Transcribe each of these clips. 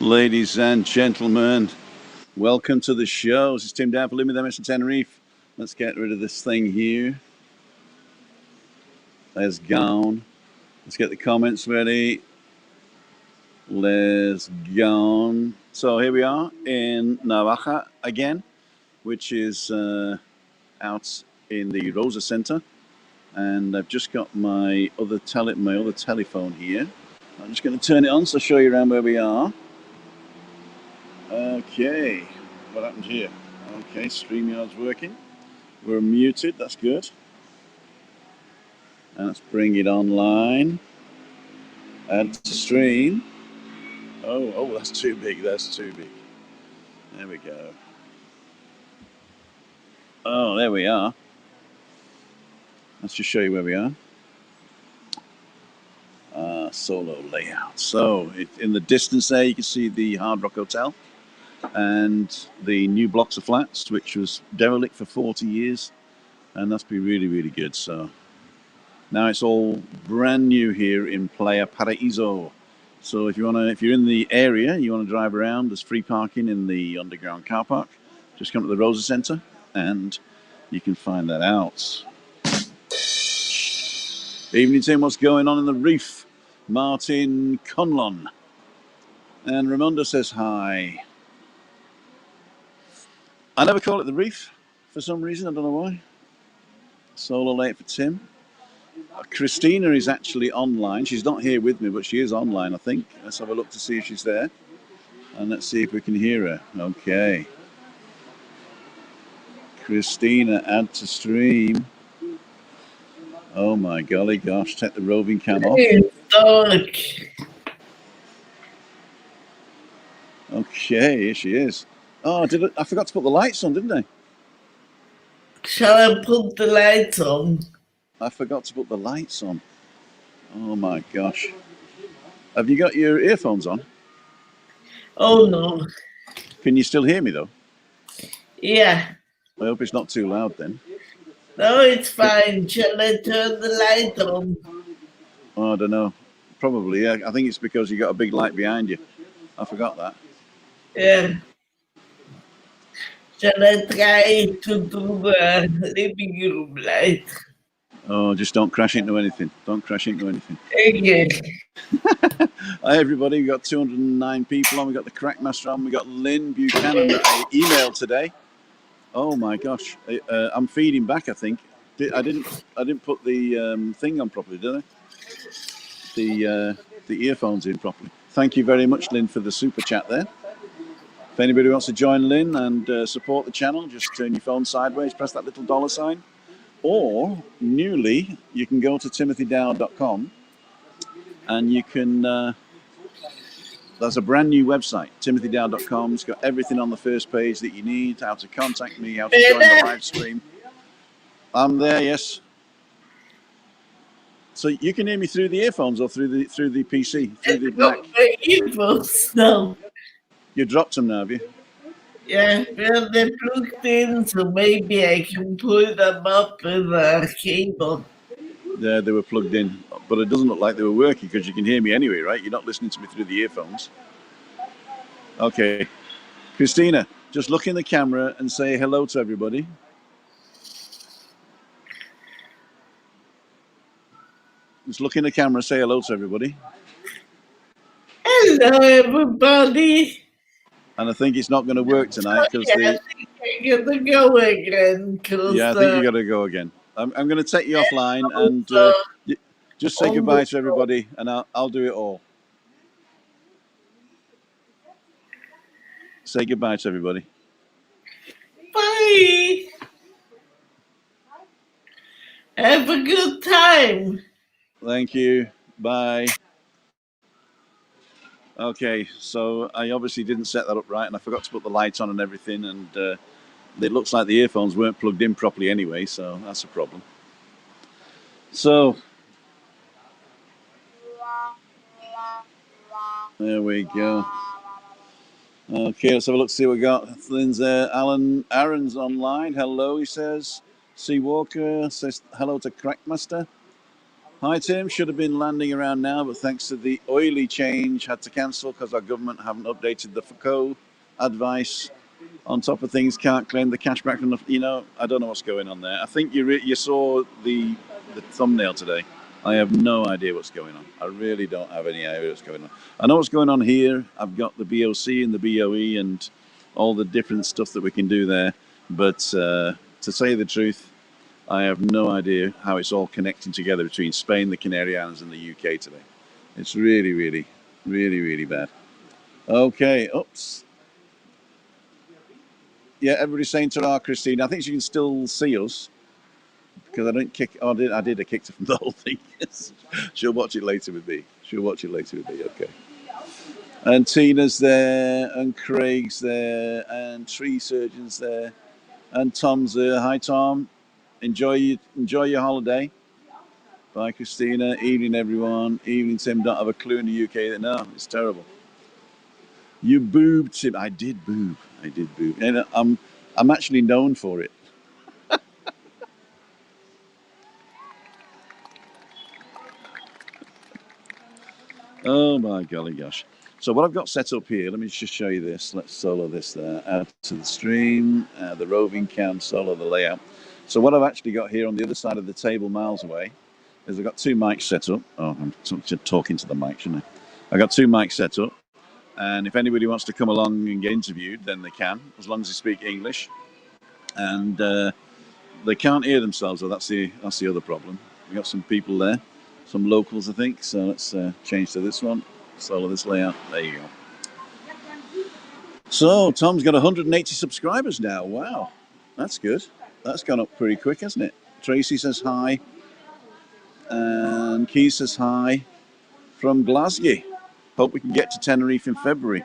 Ladies and gentlemen, welcome to the show. This is Tim down for Living with MS in Tenerife. Let's get rid of this thing here. Let's go. Let's get the comments ready. Let's go. So here we are in Navaja again, which is out in the Rosa Center. And I've just got my other telephone here. I'm just going to turn it on so I'll show you around where we are. Okay, what happened here? Okay, StreamYard's working. We're muted, that's good. And let's bring it online. Add to stream. Oh, that's too big, that's too big. There we go. Oh, there we are. Let's just show you where we are. Solo layout. So in the distance there, you can see the Hard Rock Hotel and the new blocks of flats, which was derelict for 40 years. And that's been really, really good. So now it's all brand new here in Playa Paraíso. So if you're in the area, you want to drive around, there's free parking in the underground car park. Just come to the Rosa Center and you can find that out. Evening, Tim, what's going on in the reef? Martin Conlon. And Ramondo says hi. I never call it the reef for some reason, I don't know why. Solo late for Tim. Christina is actually online. She's not here with me, but she is online, I think. Let's have a look to see if she's there. And let's see if we can hear her. Okay. Christina, add to stream. Oh my golly gosh, take the roving cam off. Okay, here she is. Oh, I forgot to put the lights on, didn't I? Shall I put the lights on? I forgot to put the lights on. Oh my gosh. Have you got your earphones on? Oh no. Can you still hear me though? Yeah. I hope it's not too loud then. No, it's fine. Shall I turn the light on? Oh, I don't know. Probably, yeah. I think it's because you got a big light behind you. I forgot that. Yeah. Shall I try to do the living room light? Oh, just don't crash into anything. Don't crash into anything. Okay. Hi, everybody. We've got 209 people on. We've got the Crackmaster on. We've got Lynn Buchanan that I emailed today. Oh, my gosh. I'm feeding back, I think. I didn't put the thing on properly, did I? The earphones in properly. Thank you very much, Lynn, for the super chat there. If anybody wants to join Lynn and support the channel, just turn your phone sideways, press that little dollar sign. Or, newly, you can go to timothydow.com and you can, there's a brand new website, timothydow.com. It's got everything on the first page that you need, how to contact me, how to join the live stream. I'm there, yes. So you can hear me through the earphones or through the PC, through the Mac. My earphones now. You dropped them now, have you? Yeah, well, they're plugged in, so maybe I can pull them up with a cable. Yeah, they were plugged in, but it doesn't look like they were working because you can hear me anyway, right? You're not listening to me through the earphones. Okay. Christina, just look in the camera and say hello to everybody. Just look in the camera and say hello to everybody. Hello, everybody. And I think it's not going to work tonight because I think I'm going to go again. Yeah, I think you got to go again. I'm going to take you offline and just say goodbye to everybody, and I'll do it all. Say goodbye to everybody. Bye. Have a good time. Thank you. Bye. Okay, so I obviously didn't set that up right, and I forgot to put the lights on and everything, and it looks like the earphones weren't plugged in properly anyway, so that's a problem. So, there we go. Okay, let's have a look, see what we got. Lynn's there. Aaron's online. Hello, he says. C. Walker says hello to Crackmaster. Hi Tim, should have been landing around now, but thanks to the oily change, had to cancel because our government haven't updated the FACO advice. On top of things, can't claim the cash back from the. I don't know what's going on there. I think you saw the thumbnail today. I have no idea what's going on. I really don't have any idea what's going on. I know what's going on here. I've got the BOC and the BOE and all the different stuff that we can do there. But to say the truth, I have no idea how it's all connecting together between Spain, the Canary Islands, and the UK today. It's really, really, really, really bad. Okay, oops. Yeah, everybody's saying ta-ra, Christine. I think she can still see us because I didn't kick. Oh, I did. I kicked her from the whole thing. She'll watch it later with me. She'll watch it later with me. Okay. And Tina's there, and Craig's there, and Tree Surgeon's there, and Tom's there. Hi, Tom. Enjoy your holiday. Bye, Christina. Evening, everyone. Evening, Tim. Don't have a clue in the UK. No, it's terrible. You boobed, Tim. I did boob. I did boob. And I'm actually known for it. Oh my golly gosh. So what I've got set up here, let me just show you this. Let's solo this there. Add to the stream, the roving cam, solo the layout. So what I've actually got here on the other side of the table miles away is I've got two mics set up. Oh, I'm talking to the mic, shouldn't I? I've got two mics set up. And if anybody wants to come along and get interviewed, then they can, as long as they speak English. And they can't hear themselves, so that's the other problem. We've got some people there, some locals, I think. So let's change to this one. Solo this layout. There you go. So Tom's got 180 subscribers now. Wow, that's good. That's gone up pretty quick, hasn't it? Tracy says hi, and Keith says hi from Glasgow. Hope we can get to Tenerife in February.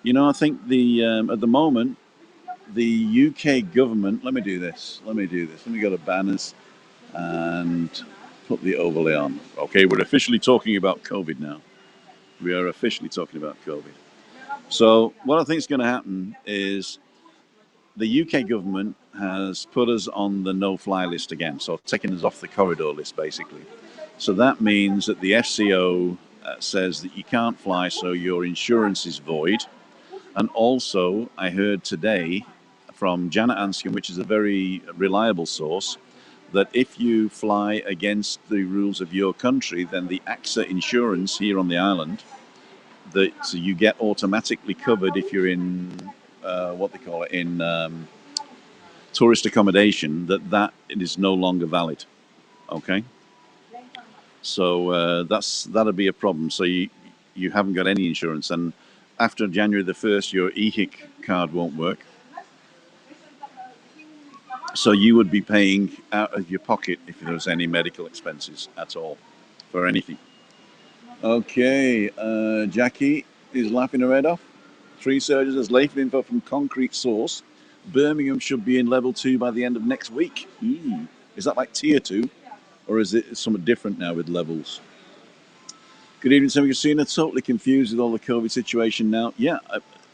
I think at the moment the UK government. Let me do this. Let me go to banners and put the overlay on. Okay, we're officially talking about COVID now. We are officially talking about COVID. So what I think is going to happen is the UK government has put us on the no-fly list again, so taking us off the corridor list, basically. So that means that the FCO says that you can't fly, so your insurance is void. And also, I heard today from Janet Anscombe, which is a very reliable source, that if you fly against the rules of your country, then the AXA insurance here on the island, that so you get automatically covered if you're in what they call it in tourist accommodation, that it is no longer valid. Okay, so that'll be a problem. So you haven't got any insurance, and after January the 1st, your EHIC card won't work. So you would be paying out of your pocket if there was any medical expenses at all for anything. Okay, Jackie is laughing her head off. Tree Surgeons has late info from Concrete Source. Birmingham should be in level 2 by the end of next week. Is that like tier 2? Or is it something different now with levels? Good evening, Tim Casino. Totally confused with all the COVID situation now. Yeah,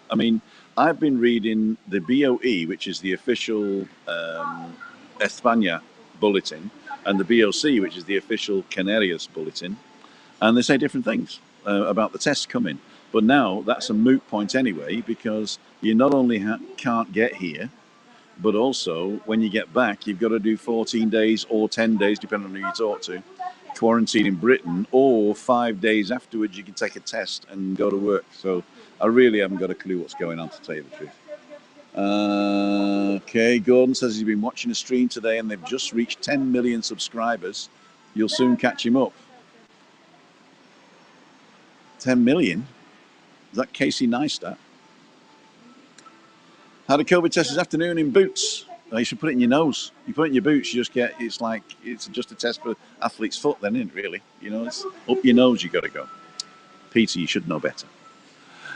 I mean, I've been reading the BOE, which is the official España bulletin, and the BOC, which is the official Canarias bulletin, and they say different things about the tests coming. But now that's a moot point anyway, because you not only can't get here, but also when you get back, you've got to do 14 days or 10 days, depending on who you talk to, quarantine in Britain, or 5 days afterwards you can take a test and go to work. So I really haven't got a clue what's going on, to tell you the truth. Okay, Gordon says he's been watching a stream today and they've just reached 10 million subscribers. You'll soon catch him up. 10 million? Is that Casey Neistat? Had a COVID test this afternoon in boots. You should put it in your nose. You put it in your boots, you just get, it's just a test for athlete's foot then, isn't it, really? It's up your nose you got to go. Peter, you should know better.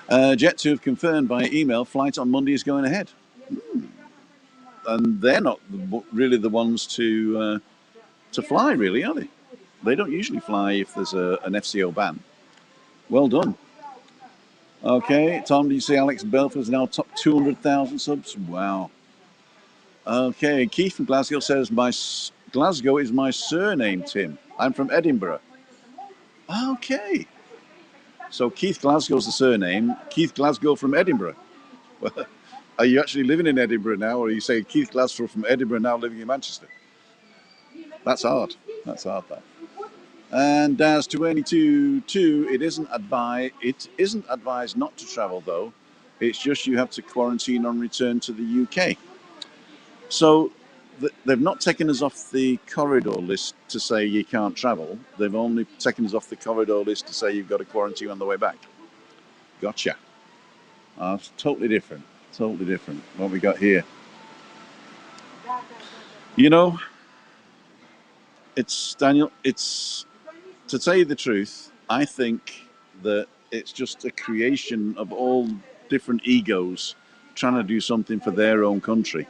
Jet2 have confirmed by email flight on Monday is going ahead. And they're not really the ones to fly, really, are they? They don't usually fly if there's an FCO ban. Well done. Okay, Tom, do you see Alex Belford's now top 200,000 subs? Wow. Okay, Keith from Glasgow says, Glasgow is my surname, Tim. I'm from Edinburgh. Okay. So Keith Glasgow's the surname. Keith Glasgow from Edinburgh. Well, are you actually living in Edinburgh now, or are you saying Keith Glasgow from Edinburgh now living in Manchester? That's hard. That's hard. That. And as 22 it isn't advised not to travel though. It's just you have to quarantine on return to the UK. So they've not taken us off the corridor list to say you can't travel. They've only taken us off the corridor list to say you've got to quarantine on the way back. Gotcha. It's totally different. Totally different. What we got here. You know, it's Daniel. It's to tell you the truth. I think that it's just a creation of all different egos trying to do something for their own country,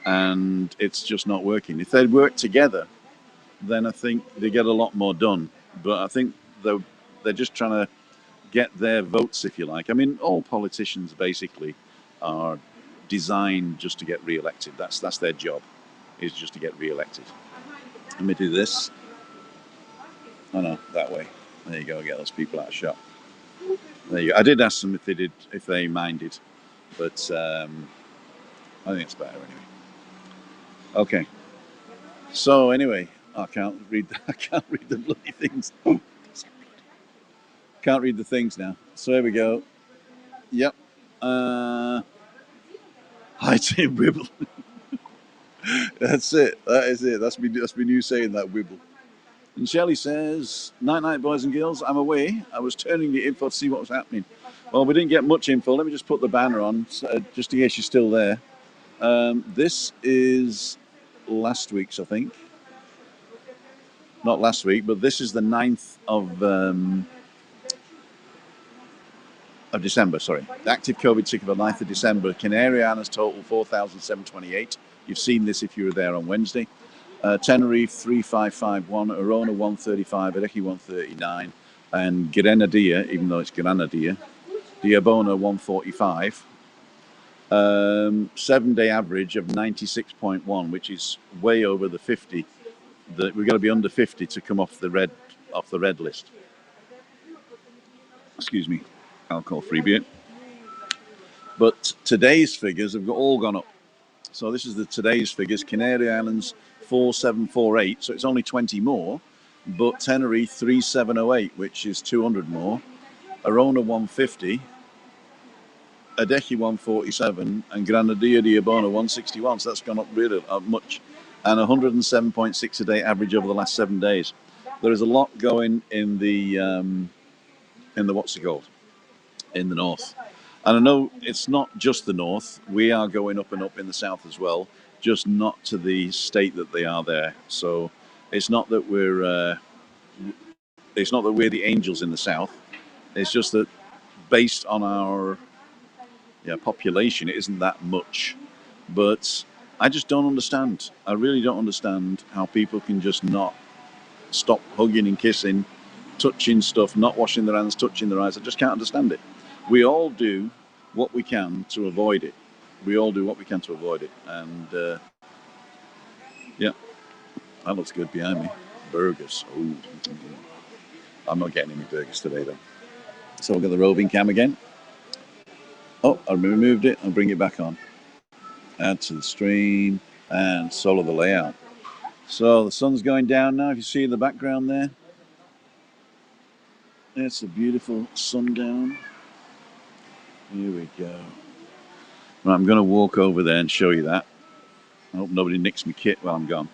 and it's just not working. If they'd work together, then I think they get a lot more done. But I think they're just trying to get their votes, if you like. I mean, all politicians basically are designed just to get re-elected. That's their job, is just to get re-elected. Let me do this. Oh no, that way. There you go. Get those people out of shot. There you go. I did ask them if they minded, but I think it's better anyway. Okay. So anyway, I can't read. I can't read the bloody things. Can't read the things now. So here we go. Yep. Hi Tim Wibble. That's it. That is it. That's been you saying that, Wibble. And Shelley says, "Night night, boys and girls. I'm away. I was turning the info to see what was happening. Well, we didn't get much info. Let me just put the banner on, just in case you're still there. This is last week's, I think. Not last week, but this is the 9th of December, sorry. The active COVID tick of the 9th of December. Canary Islands total 4,728. You've seen this if you were there on Wednesday. Tenerife 3551, Arona 135, Arequi 139, and Grenadilla, even though it's Granadilla, Diabona 145. 7-day average of 96.1, which is way over the 50. We've got to be under 50 to come off the red list. Excuse me, alcohol-free beer. But today's figures have all gone up. So this is today's figures. Canary Islands 4748, so it's only 20 more. But Tenerife 3708, which is 200 more. Arona 150, Adeje 147, and Granadilla Diabona 161. So that's gone up really much. And 107.6 a day average over the last 7 days. There is a lot going in the what's it called? In the north. And I know it's not just the north. We are going up and up in the south as well, just not to the state that they are there. So it's not that we're the angels in the south. It's just that based on our population, it isn't that much. But I just don't understand. I really don't understand how people can just not stop hugging and kissing, touching stuff, not washing their hands, touching their eyes. I just can't understand it. We all do what we can to avoid it. We all do what we can to avoid it. And yeah, that looks good behind me. Burgers. Oh, I'm not getting any burgers today though. So we'll get the roving cam again. Oh, I removed it. I'll bring it back on. Add to the stream and solo the layout. So the sun's going down now. If you see in the background there, it's a beautiful sundown. Here we go. Right, I'm going to walk over there and show you that. I hope nobody nicks my kit while I'm gone.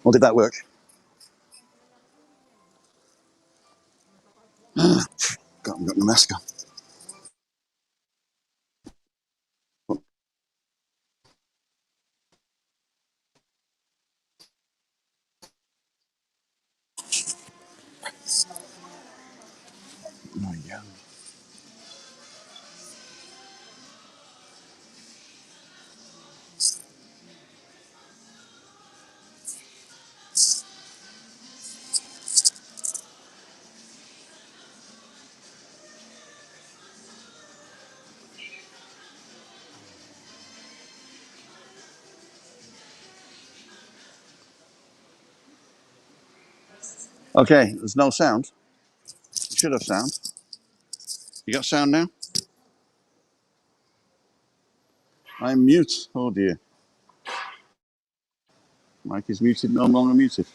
Well, did that work? God, I've got my mask on. Okay, there's no sound. You should have sound. You got sound now? I'm mute. Oh dear. Mike is muted, no longer muted.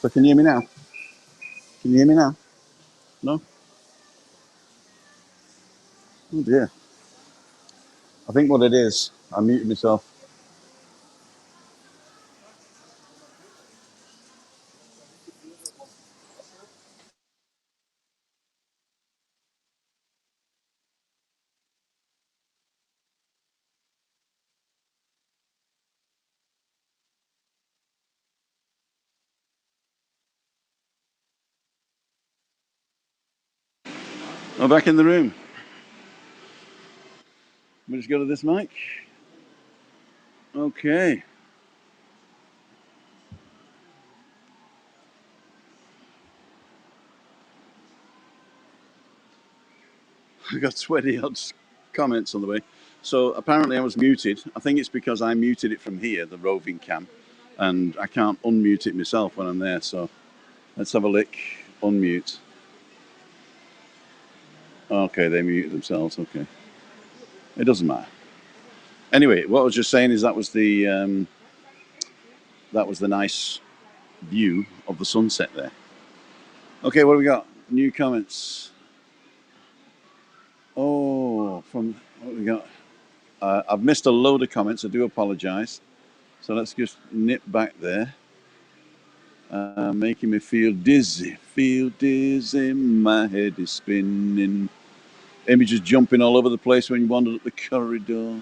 So can you hear me now? Can you hear me now? No? Oh dear. I think what it is, I muted myself. I'm back in the room. Let me just go to this mic. Okay. I got 20 odd comments on the way. So apparently I was muted. I think it's because I muted it from here, the roving cam, and I can't unmute it myself when I'm there. So let's have a look. Unmute. Okay, they muted themselves. Okay. It doesn't matter. Anyway, what I was just saying is that was the nice view of the sunset there. Okay, what do we got? New comments. Oh, from what do we got? I've missed a load of comments. I do apologise. So let's just nip back there. Making me feel dizzy. Feel dizzy. My head is spinning. Images jumping all over the place when you wandered up the corridor.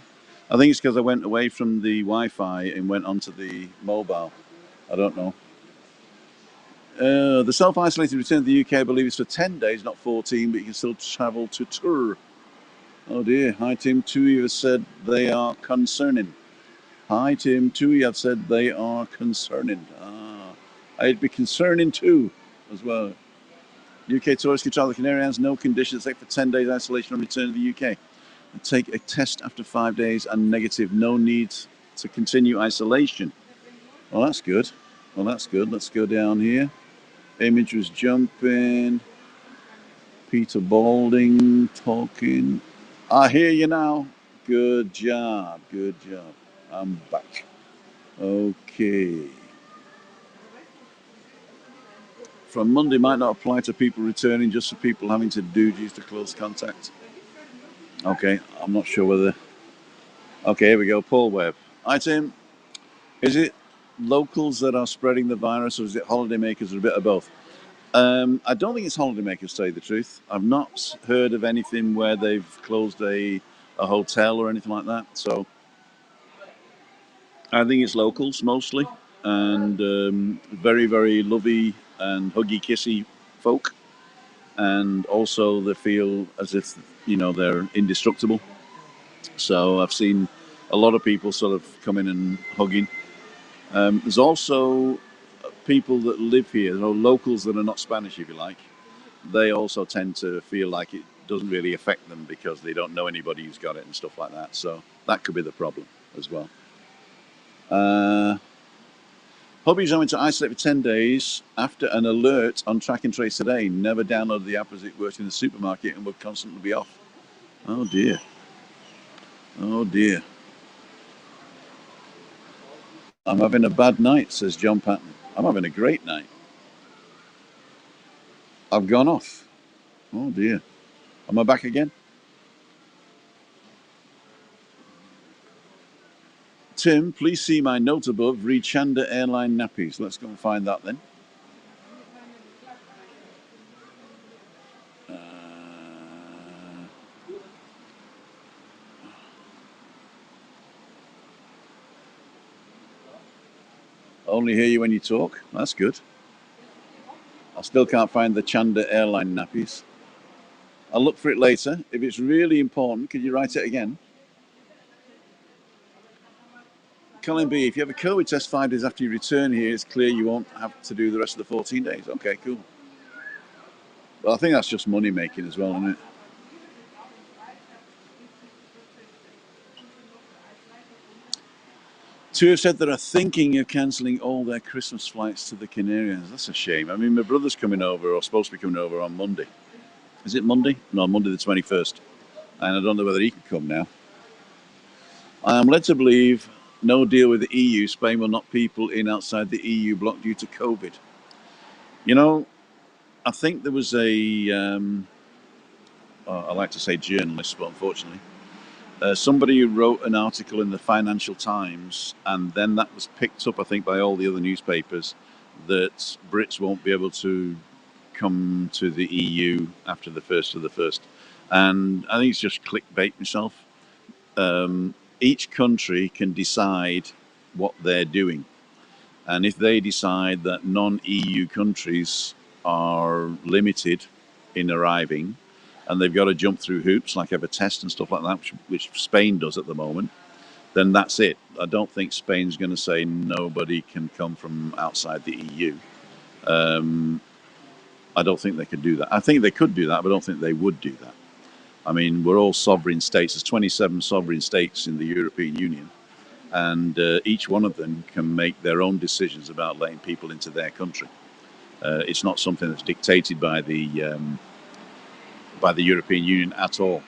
I think it's because I went away from the Wi-Fi and went onto the mobile. I don't know. The self-isolated return to the UK, I believe, is for 10 days, not 14, but you can still travel to tour. Oh dear. Hi, Tim. Tui have said they are concerning. Hi, Tim. Tui have said they are concerning. I'd be concerning too, as well. UK tourists can travel the Canary Islands, no conditions, except for 10 days isolation on return to the UK. And take a test after 5 days and negative. No need to continue isolation. Well, that's good. Well, that's good. Let's go down here. Image was jumping. Peter Balding talking. I hear you now. Good job. Good job. I'm back. Okay. From Monday might not apply to people returning, just for people having to do due to close contact. Okay, I'm not sure whether. Okay, here we go. Paul Webb. Hi, Tim. Is it locals that are spreading the virus, or is it holidaymakers, or a bit of both? I don't think it's holidaymakers, to tell you the truth. I've not heard of anything where they've closed a hotel or anything like that. So I think it's locals mostly, and very, very lovey and huggy, kissy folk. And also they feel as if, they're indestructible. So I've seen a lot of people sort of coming and hugging. There's also people that live here, locals that are not Spanish, if you like. They also tend to feel like it doesn't really affect them because they don't know anybody who's got it and stuff like that. So that could be the problem as well. Hubby's having to isolate for 10 days after an alert on Track and Trace today. Never downloaded the app as it worked in the supermarket and would constantly be off. Oh dear. Oh dear. I'm having a bad night, says John Patton. I'm having a great night. I've gone off. Oh dear. Am I back again? Tim, please see my note above. Read Chanda Airline nappies. Let's go and find that then. Uh, only hear you when you talk. That's good. I still can't find the Chanda Airline nappies. I'll look for it later. If it's really important, could you write it again? Colin B, if you have a COVID test 5 days after you return here, it's clear you won't have to do the rest of the 14 days. Okay, cool. Well, I think that's just money making as well, isn't it? Two have said they're thinking of cancelling all their Christmas flights to the Canary Islands. That's a shame. I mean, my brother's coming over, or supposed to be coming over on Monday. Is it Monday? No, Monday the 21st. And I don't know whether he can come now. I am led to believe no deal with the EU. Spain will knock people in outside the EU bloc due to COVID. You know, I think there was I like to say journalist, but unfortunately, somebody who wrote an article in the Financial Times, and then that was picked up, I think, by all the other newspapers, that Brits won't be able to come to the EU after the 1st of the 1st. And I think it's just clickbait myself. Each country can decide what they're doing. And if they decide that non-EU countries are limited in arriving, and they've got to jump through hoops like have a test and stuff like that, which Spain does at the moment, then that's it. I don't think Spain's going to say nobody can come from outside the EU. I don't think they could do that. I think they could do that, but I don't think they would do that. I mean, we're all sovereign states. There's 27 sovereign states in the European Union, and each one of them can make their own decisions about letting people into their country. It's not something that's dictated by the European Union at all.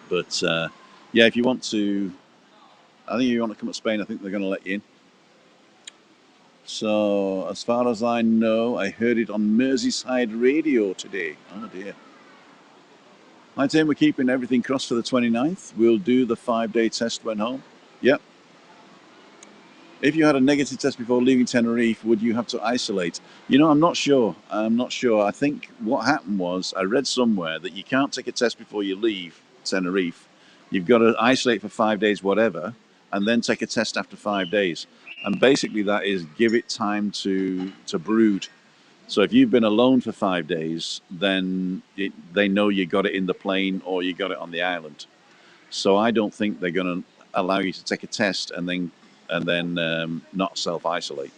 But yeah, if you want to, I think if you want to come to Spain, I think they're going to let you in. So as far as I know, I heard it on Merseyside Radio today. Oh dear. Hi Tim, we're keeping everything crossed for the 29th. We'll do the 5-day test when home. Yep. If you had a negative test before leaving Tenerife, would you have to isolate? You know, I'm not sure. I think what happened was I read somewhere that you can't take a test before you leave Tenerife. You've got to isolate for 5 days, whatever, and then take a test after 5 days. And basically that is give it time to brood. So if you've been alone for 5 days, then they know you got it in the plane or you got it on the island. So I don't think they're going to allow you to take a test and then not self-isolate.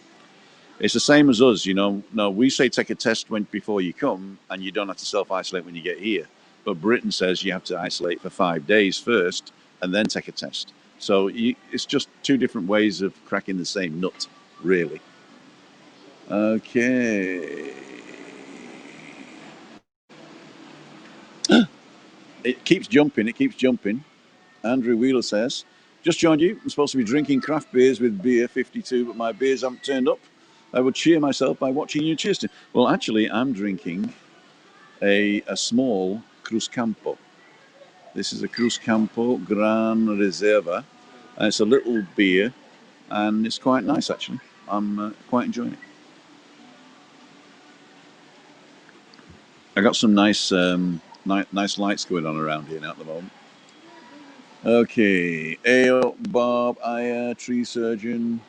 It's the same as us, you know. No, we say take a test before you come, and you don't have to self-isolate when you get here. But Britain says you have to isolate for 5 days first, and then take a test. So it's just two different ways of cracking the same nut, really. Okay. It keeps jumping. It keeps jumping. Andrew Wheeler says, just joined you. I'm supposed to be drinking craft beers with beer 52, but my beers haven't turned up. I would cheer myself by watching you cheers. Well, actually, I'm drinking a small Cruz Campo. This is a Cruz Campo Gran Reserva. And it's a little beer, and it's quite nice, actually. I'm quite enjoying it. I got some nice lights going on around here now at the moment. Okay, Ayo, Bob, Aya, Tree Surgeon.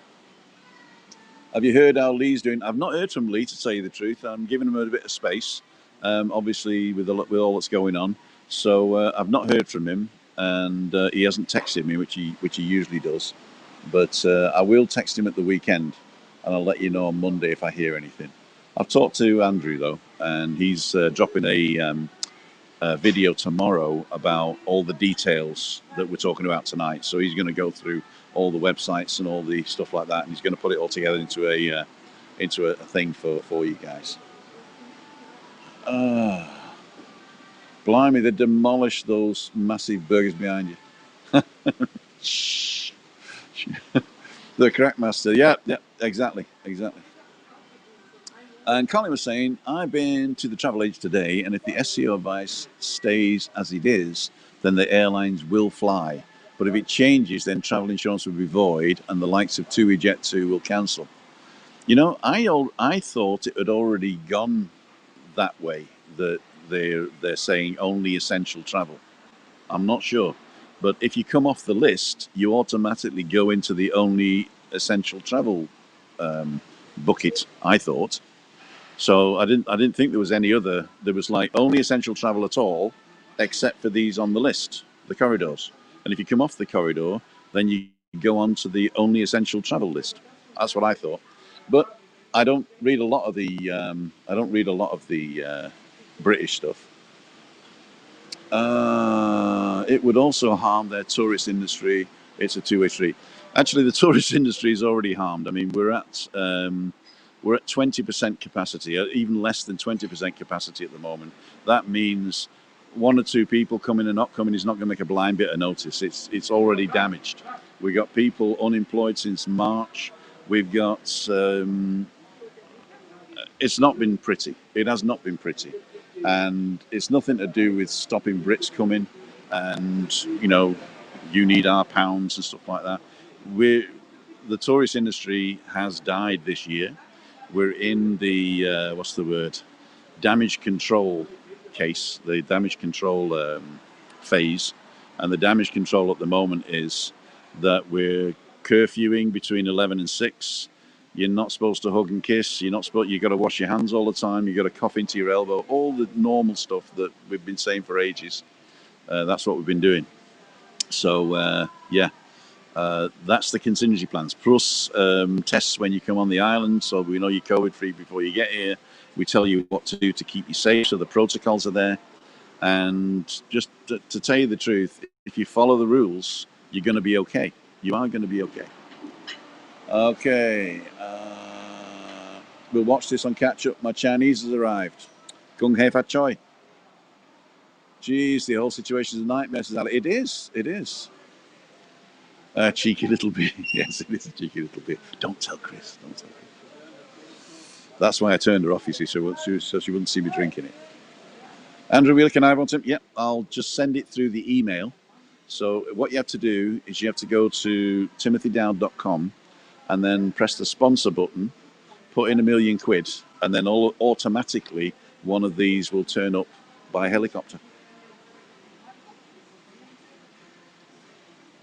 Have you heard how Lee's doing? I've not heard from Lee, to tell you the truth. I'm giving him a bit of space, obviously with all that's going on. So I've not heard from him, and he hasn't texted me, which he usually does. But I will text him at the weekend, and I'll let you know on Monday if I hear anything. I've talked to Andrew though, and he's dropping a video tomorrow about all the details that we're talking about tonight. So he's going to go through all the websites and all the stuff like that, and he's going to put it all together into a thing for you guys. Blimey, they demolished those massive burgers behind you. The correct master. Yeah, yeah, exactly, exactly. And Colin was saying, I've been to the travel agent today, and if the SEO advice stays as it is, then the airlines will fly. But if it changes, then travel insurance will be void, and the likes of TUI Jet2 will cancel. I thought it had already gone that way, that they're saying only essential travel. I'm not sure. But if you come off the list, you automatically go into the only essential travel bucket, I thought. So I didn't think there was any other. There was like only essential travel at all, except for these on the list, the corridors. And if you come off the corridor, then you go on to the only essential travel list. That's what I thought. But I don't read a lot of the British stuff. It would also harm their tourist industry. It's a two-way street. Actually, the tourist industry is already harmed. I mean, we're at 20% capacity, even less than 20% capacity at the moment. That means one or two people coming and not coming is not going to make a blind bit of notice. It's already damaged. We got people unemployed since March. We've got it's not been pretty. It has not been pretty, and it's nothing to do with stopping Brits coming, and you need our pounds and stuff like that. The tourist industry has died this year. We're in the what's the word? Damage control case, the damage control phase, and the damage control at the moment is that we're curfewing between 11 and 6. You're not supposed to hug and kiss. You're not supposed. You got to wash your hands all the time. You got to cough into your elbow. All the normal stuff that we've been saying for ages. That's what we've been doing. So yeah, that's the contingency plans. Plus tests when you come on the island, so we know you're COVID free before you get here. We tell you what to do to keep you safe, so the protocols are there. And just to tell you the truth, if you follow the rules, you're going to be okay. You are going to be okay. Okay. We'll watch this on catch up. My Chinese has arrived. Gung hei fat choi. Geez, the whole situation is a nightmare. It is. It is. Cheeky little bit. Yes, it is a cheeky little bit. Don't tell Chris. Don't tell Chris. That's why I turned her off, you see, so she wouldn't see me drinking it. Andrew Wheeler, can I have one, Tim? Yep, I'll just send it through the email. So what you have to do is you have to go to timothydowd.com and then press the sponsor button, put in £1,000,000, and then automatically one of these will turn up by helicopter.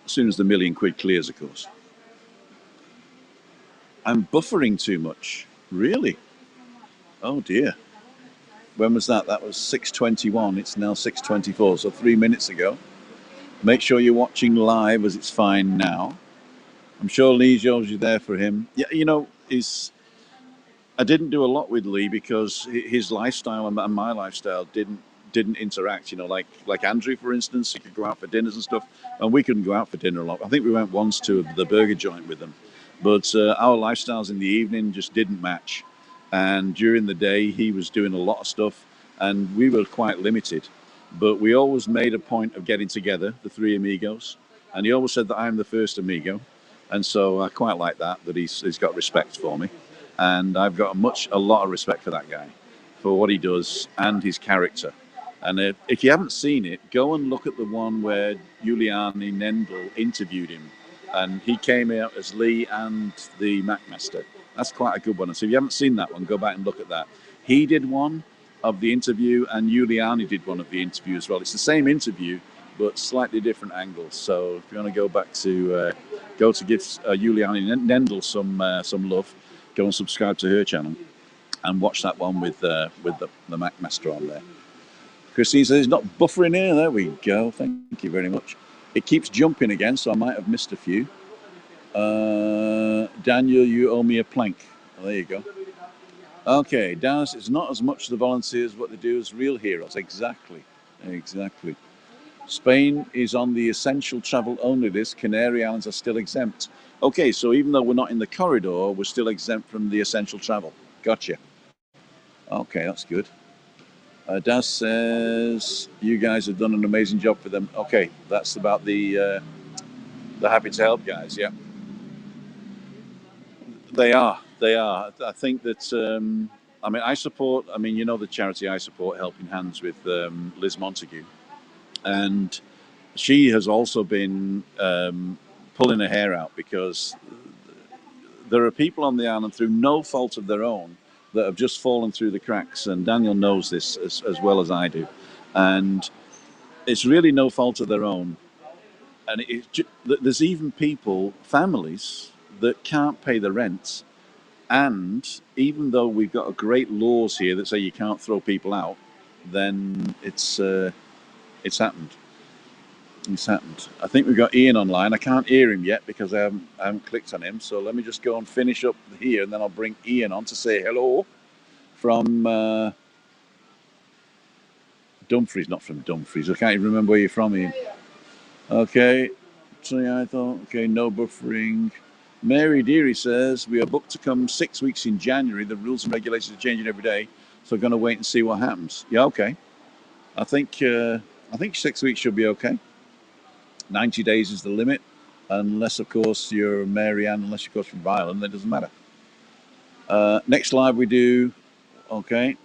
As soon as the £1,000,000 clears, of course. I'm buffering too much. Really? Oh dear. When was that? That was 6:21. It's now 6:24, so 3 minutes ago. Make sure you're watching live, as it's fine now. I'm sure Lee Jones, you're there for him. Yeah, I didn't do a lot with Lee because his lifestyle and my lifestyle didn't interact. Like Andrew, for instance, he could go out for dinners and stuff, and we couldn't go out for dinner a lot. I think we went once to the burger joint with them, but our lifestyles in the evening just didn't match. And during the day, he was doing a lot of stuff, and we were quite limited. But we always made a point of getting together, the three amigos, and he always said that I'm the first amigo, and so I quite like that he's got respect for me, and I've got a lot of respect for that guy, for what he does and his character. And if you haven't seen it, go and look at the one where Giuliani Nendl interviewed him, and he came out as Lee and the McMaster. That's quite a good one. And so if you haven't seen that one, go back and look at that. He did one of the interview, and Giuliani did one of the interview as well. It's the same interview, but slightly different angles. So if you want to go back to give Giuliani Nendl some love, go and subscribe to her channel and watch that one with the McMaster on there. Christine says, not buffering here. There we go. Thank you very much. It keeps jumping again, so I might have missed a few. Daniel, you owe me a plank. Oh, there you go. Okay, Dallas, it's not as much the volunteers what they do as real heroes. Exactly. Spain is on the essential travel only list. Canary Islands are still exempt. Okay, so even though we're not in the corridor, we're still exempt from the essential travel. Gotcha. Okay, that's good. Daz says, you guys have done an amazing job for them. Okay, that's about the happy to help guys, yeah. They are. They are. I think that. I mean, I support. I mean, you know, the charity I support, Helping Hands, with Liz Montague, and she has also been pulling her hair out because there are people on the island through no fault of their own that have just fallen through the cracks. And Daniel knows this as well as I do, and it's really no fault of their own. And there's even people, families that can't pay the rent. And even though we've got great laws here that say you can't throw people out, then it's happened. It's happened. I think we've got Ian online. I can't hear him yet because I haven't clicked on him. So let me just go and finish up here, and then I'll bring Ian on to say hello from Dumfries. Not from Dumfries. I can't even remember where you're from, Ian. Okay. So yeah, I thought, okay, no buffering. Mary Deary says we are booked to come 6 weeks in January. The rules and regulations are changing every day, so we're going to wait and see what happens. Yeah, okay. I think 6 weeks should be okay. 90 days is the limit, unless of course you're Mary Ann, unless you're from Ireland, that doesn't matter. Next live we do. Okay.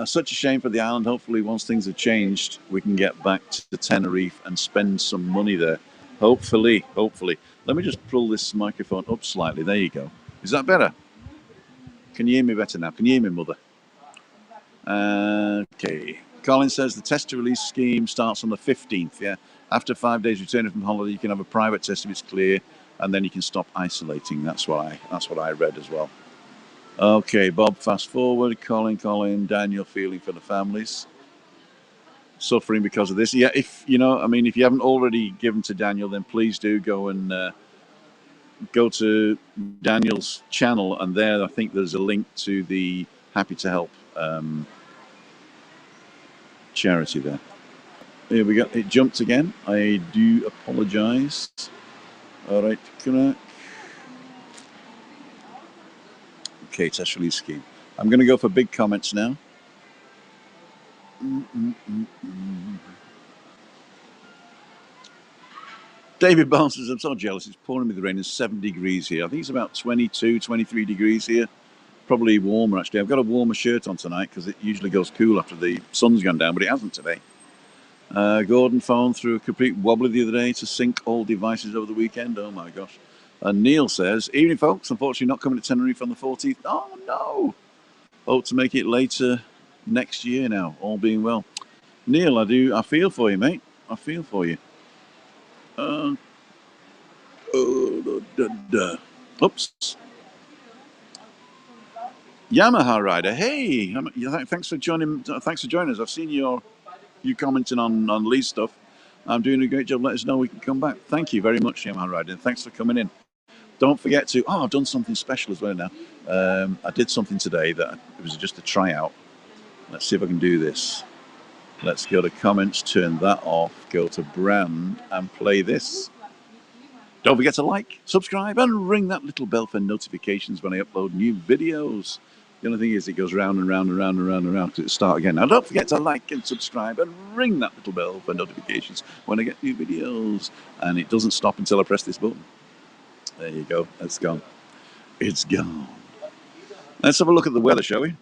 Such a shame for the island. Hopefully, once things have changed, we can get back to Tenerife and spend some money there. Hopefully. Let me just pull this microphone up slightly. There you go. Is that better? Can you hear me better now? Can you hear me, Mother? Okay. Colin says the test to release scheme starts on the 15th. Yeah. After 5 days returning from holiday, you can have a private test if it's clear, and then you can stop isolating. That's what I read as well. Okay, Bob, fast forward. Colin, Daniel, feeling for the families suffering because of this. Yeah, if you haven't already given to Daniel, then please do go and go to Daniel's channel, and there I think there's a link to the Happy to Help charity there. Here we go. It jumped again. I do apologise. All right, okay, test release scheme. I'm going to go for big comments now. David Barnes says, I'm so jealous. It's pouring with the rain. It's 7 degrees here. I think it's about 22, 23 degrees here. Probably warmer, actually. I've got a warmer shirt on tonight because it usually goes cool after the sun's gone down, but it hasn't today. Gordon phoned through a complete wobbly the other day to sync all devices over the weekend. Oh, my gosh. And Neil says, evening, folks. Unfortunately, not coming to Tenerife on the 14th. Oh, no. Hope to make it later next year now, all being well. Neil, I feel for you, mate. I feel for you. Oops. Yamaha rider. Hey, thanks for joining. Thanks for joining us. I've seen you commenting on Lee's stuff. I'm doing a great job. Let us know we can come back. Thank you very much, Yamaha rider. Thanks for coming in. Don't forget to. I've done something special as well now. I did something today that it was just a tryout. Let's see if I can do this. Let's go to comments, turn that off, go to brand, and play this. Don't forget to like, subscribe, and ring that little bell for notifications when I upload new videos. The only thing is it goes round and round and round and round and round because it'll start again. Now don't forget to like and subscribe and ring that little bell for notifications when I get new videos. And it doesn't stop until I press this button. There you go. It's gone. It's gone. Let's have a look at the weather, shall we?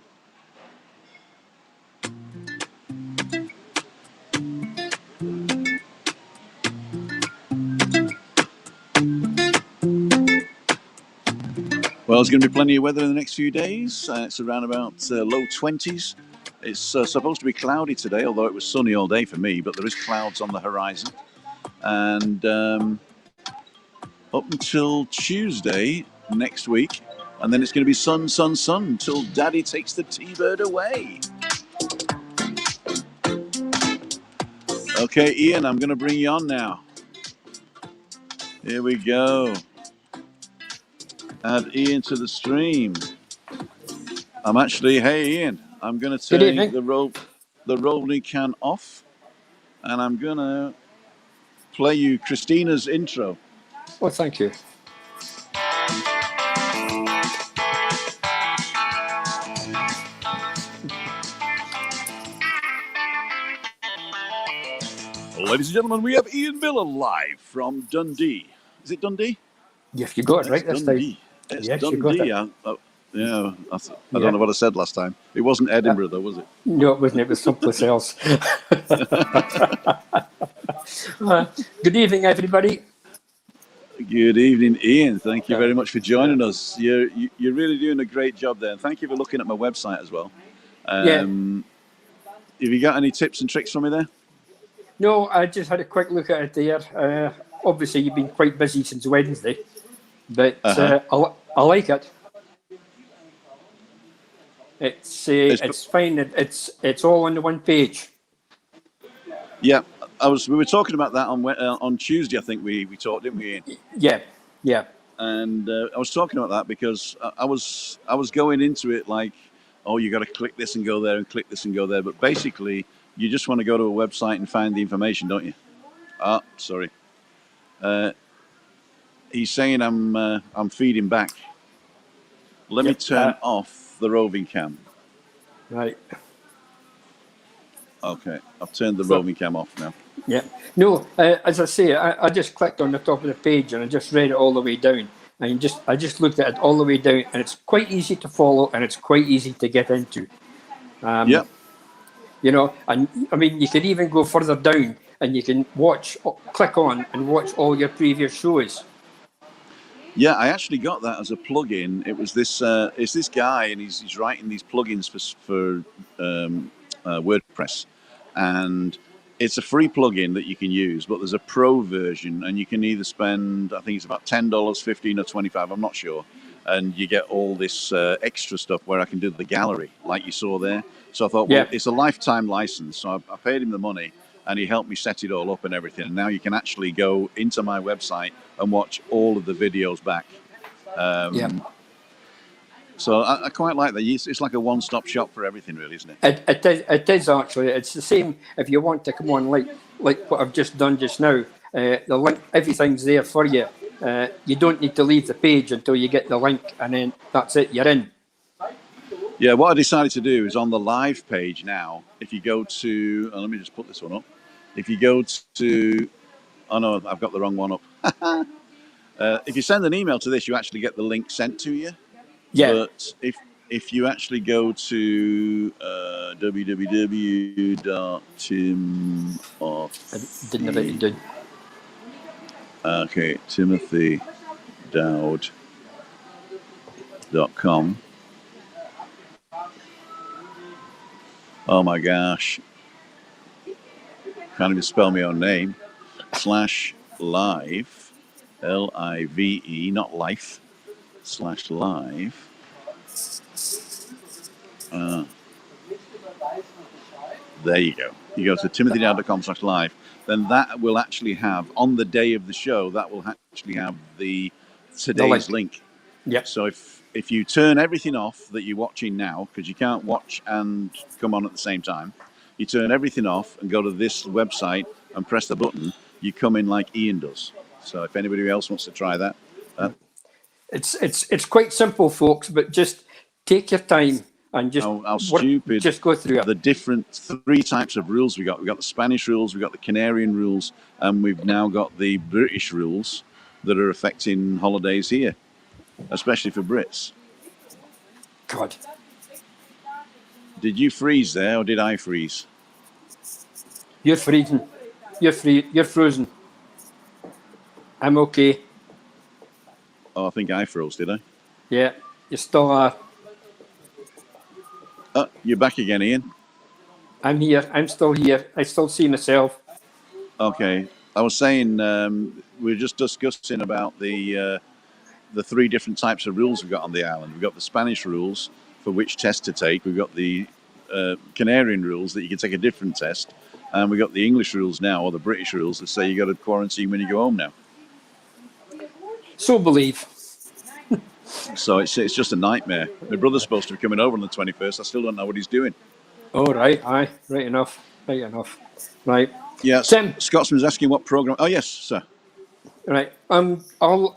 Well, there's going to be plenty of weather in the next few days. It's around about low 20s. It's supposed to be cloudy today, although it was sunny all day for me, but there is clouds on the horizon. And up until Tuesday next week, and then it's going to be sun until Daddy takes the T-Bird away. Okay, Ian, I'm going to bring you on now. Here we go. Add Ian to the stream. Hey Ian, I'm going to take the rolling can off, and I'm going to play you Christina's intro. Oh, thank you. Ladies and gentlemen, we have Ian Miller live from Dundee. Is it Dundee? Yes, you got it right this time. It's Yes, you got Dundee. it. Yeah, I Yeah. don't know what I said last time. It wasn't Edinburgh, though, was it? No, it wasn't. It was someplace else. Good evening, everybody. Good evening, Ian. Thank you Uh, very much for joining us. You're really doing a great job there. And thank you for looking at my website as well. yeah. Have you got any tips and tricks for me there? No, I just had a quick look at it there. Obviously, you've been quite busy since Wednesday, but Uh-huh. I like it. It's, It's fine. It's all on the one page. yeah, we were talking about that on Tuesday. I think we talked, didn't we, Ian? Yeah, yeah, And I was talking about that because I was going into it like, oh, you got to click this and go there and click this and go there. But basically, you just want to go to a website and find the information, don't you? Ah, sorry. He's saying I'm feeding back. Let me yep. turn off the roving cam. Right. Okay, I've turned the So, roving cam off now. yeah. No, as I say, I just clicked on the top of the page and I just read it all the way down. And I just looked at it all the way down, and it's quite easy to follow and it's quite easy to get into. Yeah, You know, and I mean, you can even go further down and you can click on and watch all your previous shows. yeah. I actually got that as a plugin. It was this. It's this guy, and he's writing these plugins for WordPress, and it's a free plugin that you can use. But there's a pro version, and you can either spend, I think it's about $10, $15, or $25. I'm not sure. And you get all this extra stuff where I can do the gallery, like you saw there. So I thought, well, Yeah. it's a lifetime license. So I paid him the money, and he helped me set it all up and everything. And now you can actually go into my website and watch all of the videos back. Yeah. So I quite like that. It's like a one-stop shop for everything, really, isn't it? It is actually. It's the same if you want to come on like what I've just done just now. The link, everything's there for you. You don't need to leave the page until you get the link, and then that's it. You're in. Yeah, what I decided to do is on the live page now, if you go to, let me just put this one up. If you go to, oh no, I've got the wrong one up. If you send an email to this, you actually get the link sent to you. Yeah. But if you actually go to I didn't know that you did. Okay, timothydowd.com. Oh my gosh. Can't even spell my own name. /live, LIVE, not life, /live. There you go. You go to timothydowd.com/live. Then that will actually have, on the day of the show, that will actually have today's link. Yep. So if you turn everything off that you're watching now, because you can't watch and come on at the same time, you turn everything off and go to this website and press the button, you come in like Ian does. So if anybody else wants to try that. It's quite simple, folks, but just take your time and just just go through it. The different 3 types of rules we got. We've got the Spanish rules, we've got the Canarian rules, and we've now got the British rules that are affecting holidays here, especially for Brits. God. Did you freeze there, or did I freeze? You're freezing. You're frozen. I'm okay. Oh, I think I froze, did I? Yeah, you still are. Oh, you're back again, Ian. I'm here. I'm still here. I still see myself. Okay. I was saying we were just discussing about the 3 different types of rules we've got on the island. We've got the Spanish rules for which test to take. We've got the Canarian rules that you can take a different test. And we've got the English rules now, or the British rules that say you got to quarantine when you go home now. So believe. So it's just a nightmare. My brother's supposed to be coming over on the 21st. I still don't know what he's doing. Oh, right. Aye. Right enough. Right enough. Right. Yes. Tim. Scotsman's asking what program. Oh, yes, sir. Right. I'll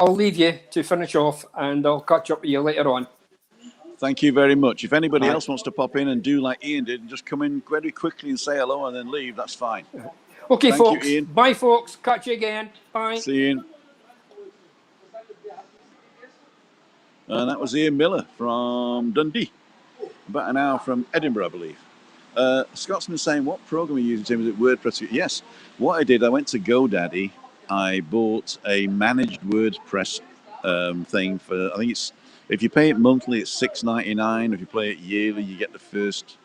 leave you to finish off, and I'll catch up with you later on. Thank you very much. If anybody else wants to pop in and do like Ian did and just come in very quickly and say hello and then leave, that's fine. Okay, Thank folks. you, Ian. Bye, folks. Catch you again. Bye. See you, Ian. And that was Ian Miller from Dundee, about an hour from Edinburgh, I believe. Scotsman saying, what program are you using, Tim? Is it WordPress? Yes. What I did, I went to GoDaddy. I bought a managed WordPress thing for, I think it's, if you pay it monthly, it's $6.99. If you pay it yearly, you get the first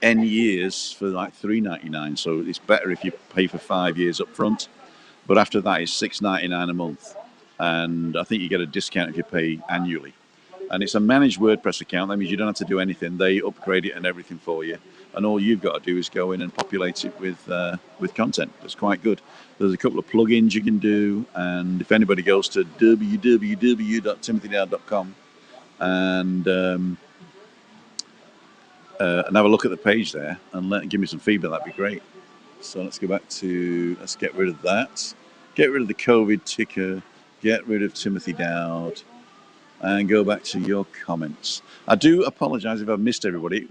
N years for like $3.99. So it's better if you pay for 5 years up front. But after that, it's $6.99 a month. And I think you get a discount if you pay annually. And it's a managed WordPress account. That means you don't have to do anything. They upgrade it and everything for you. And all you've got to do is go in and populate it with content. That's quite good. There's a couple of plugins you can do. And if anybody goes to www.timothydow.com and have a look at the page there and give me some feedback, that'd be great. So let's go back to, let's get rid of that. Get rid of the COVID ticker. Get rid of Timothy Dowd. And go back to your comments. I do apologize if I've missed everybody.